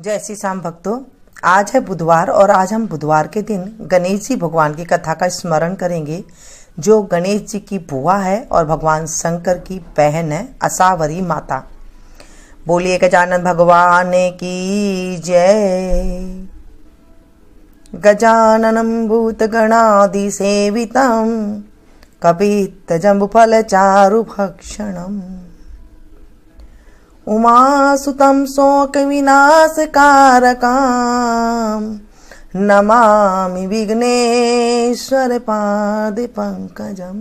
जय श्री श्याम भक्तों, आज है बुधवार और आज हम बुधवार के दिन गणेश जी भगवान की कथा का स्मरण करेंगे, जो गणेश जी की बुआ है और भगवान शंकर की बहन है असावरी माता। बोलिए गजानन भगवान की जय। गजाननं भूतगणादि सेवितं कपित्थजम्बुफल चारुभक्षणम् उमासुतं शोकविनाशकारकां नमामि विघ्नेश्वर पादपङ्कजम्।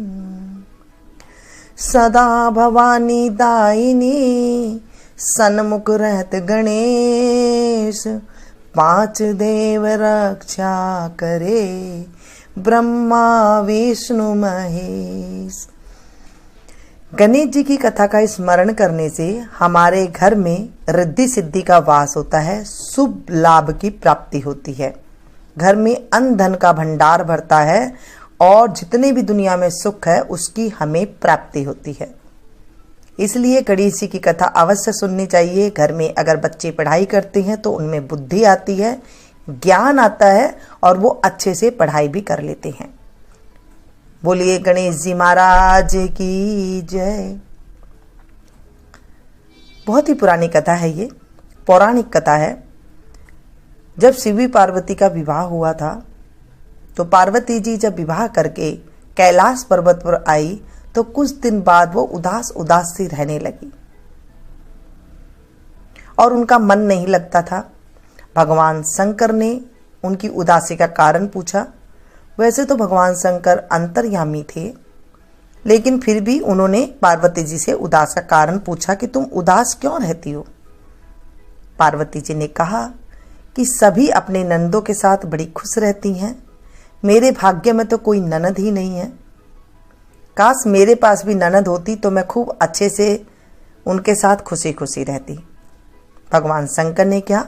सदा भवानी दायिनी सन्मुख रहत गणेश, पांच देव रक्षा करे ब्रह्मा विष्णु महेश। गणेश जी की कथा का स्मरण करने से हमारे घर में रिद्धि सिद्धि का वास होता है, शुभ लाभ की प्राप्ति होती है, घर में अन्न धन का भंडार भरता है और जितने भी दुनिया में सुख है उसकी हमें प्राप्ति होती है। इसलिए गणेश जी की कथा अवश्य सुननी चाहिए। घर में अगर बच्चे पढ़ाई करते हैं तो उनमें बुद्धि आती है, ज्ञान आता है और वो अच्छे से पढ़ाई भी कर लेते हैं। बोलिए गणेश जी महाराज की जय। बहुत ही पुरानी कथा है, ये पौराणिक कथा है। जब शिव पार्वती का विवाह हुआ था तो पार्वती जी जब विवाह करके कैलाश पर्वत पर आई तो कुछ दिन बाद वो उदास उदास सी रहने लगी और उनका मन नहीं लगता था। भगवान शंकर ने उनकी उदासी का कारण पूछा। वैसे तो भगवान शंकर अंतर्यामी थे, लेकिन फिर भी उन्होंने पार्वती जी से उदास का कारण पूछा कि तुम उदास क्यों रहती हो। पार्वती जी ने कहा कि सभी अपने ननदों के साथ बड़ी खुश रहती हैं, मेरे भाग्य में तो कोई ननद ही नहीं है। काश मेरे पास भी ननद होती तो मैं खूब अच्छे से उनके साथ खुशी खुशी रहती। भगवान शंकर ने क्या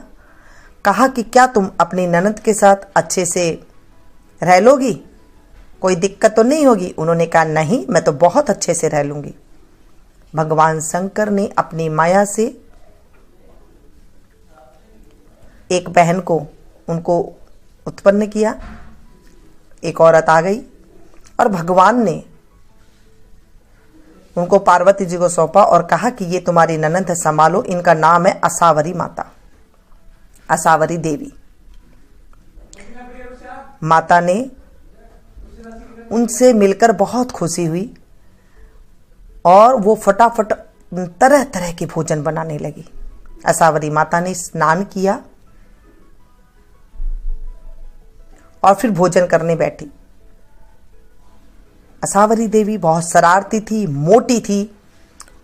कहा कि क्या तुम अपनी ननद के साथ अच्छे से रह लोगी, कोई दिक्कत तो नहीं होगी। उन्होंने कहा नहीं, मैं तो बहुत अच्छे से रह लूंगी। भगवान शंकर ने अपनी माया से एक बहन को उनको उत्पन्न किया, एक औरत आ गई और भगवान ने उनको पार्वती जी को सौंपा और कहा कि ये तुम्हारी ननद है, संभालो। इनका नाम है असावरी माता, असावरी देवी। माता ने उनसे मिलकर बहुत खुशी हुई और वो फटाफट तरह तरह के भोजन बनाने लगी। असावरी माता ने स्नान किया और फिर भोजन करने बैठी। असावरी देवी बहुत शरारती थी, मोटी थी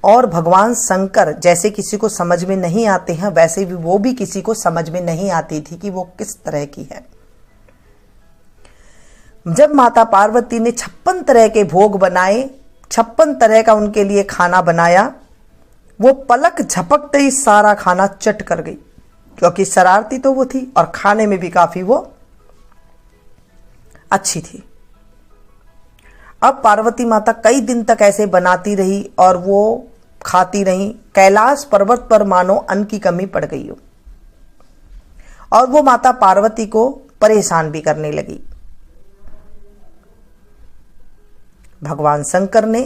और भगवान शंकर जैसे किसी को समझ में नहीं आते हैं वैसे भी वो भी किसी को समझ में नहीं आती थी कि वो किस तरह की है। जब माता पार्वती ने 56 तरह के भोग बनाए, 56 तरह का उनके लिए खाना बनाया, वो पलक झपकते ही सारा खाना चट कर गई, क्योंकि शरारती तो वो थी और खाने में भी काफी वो अच्छी थी। अब पार्वती माता कई दिन तक ऐसे बनाती रही और वो खाती रही। कैलाश पर्वत पर मानो अन्न की कमी पड़ गई हो और वो माता पार्वती को परेशान भी करने लगी। भगवान शंकर ने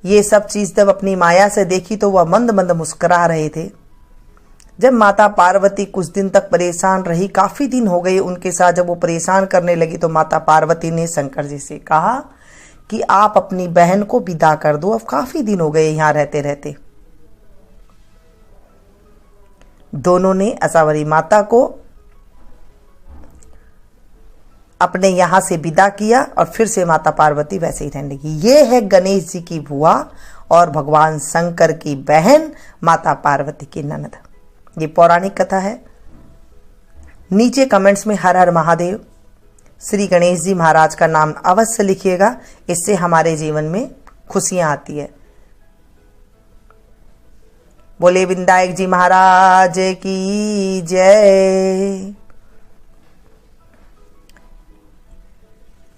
ये सब चीज जब अपनी माया से देखी तो वह मंद मंद मुस्कुरा रहे थे। जब माता पार्वती कुछ दिन तक परेशान रही, काफी दिन हो गए उनके साथ, जब वो परेशान करने लगी तो माता पार्वती ने शंकर जी से कहा कि आप अपनी बहन को विदा कर दो, अब काफी दिन हो गए यहां रहते रहते। दोनों ने असावरी माता को अपने यहां से विदा किया और फिर से माता पार्वती वैसे ही रहने लगी। ये है गणेश जी की बुआ और भगवान शंकर की बहन माता पार्वती की ननद। ये पौराणिक कथा है। नीचे कमेंट्स में हर हर महादेव श्री गणेश जी महाराज का नाम अवश्य लिखिएगा, इससे हमारे जीवन में खुशियां आती है। बोले विनायक जी महाराज की जय।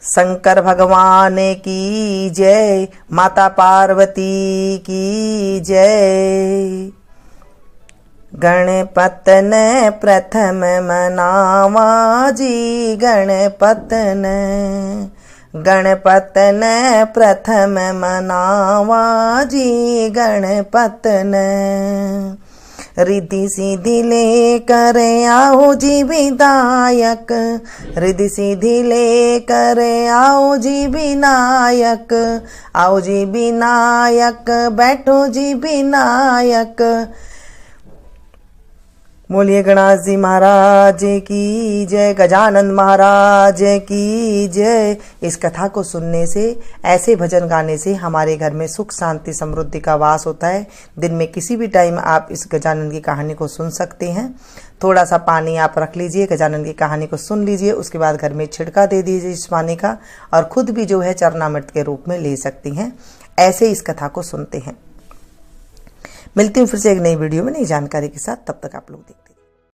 शंकर भगवान की जय, माता पार्वती की जय। गणपत ने प्रथम मनावा जी, गणपत ने प्रथम मनावा जी, गणपत ने। रिद्धि सिद्धि लेकर आओ जी विनायक, रिद्धि सिद्धि लेकर आओ जी विनायक, आओ जी विनायक, बैठो जी विनायक। बोलिए गणेश जी महाराज की जय, गजानन महाराज की जय। इस कथा को सुनने से, ऐसे भजन गाने से हमारे घर में सुख शांति समृद्धि का वास होता है। दिन में किसी भी टाइम आप इस गजानन की कहानी को सुन सकते हैं। थोड़ा सा पानी आप रख लीजिए, गजानन की कहानी को सुन लीजिए, उसके बाद घर में छिड़का दे दीजिए इस पानी का, और खुद भी जो है चरणामृत के रूप में ले सकती हैं। ऐसे इस कथा को सुनते हैं। मिलती हूँ फिर से एक नई वीडियो में नई जानकारी के साथ। तब तक आप लोग देखते हैं।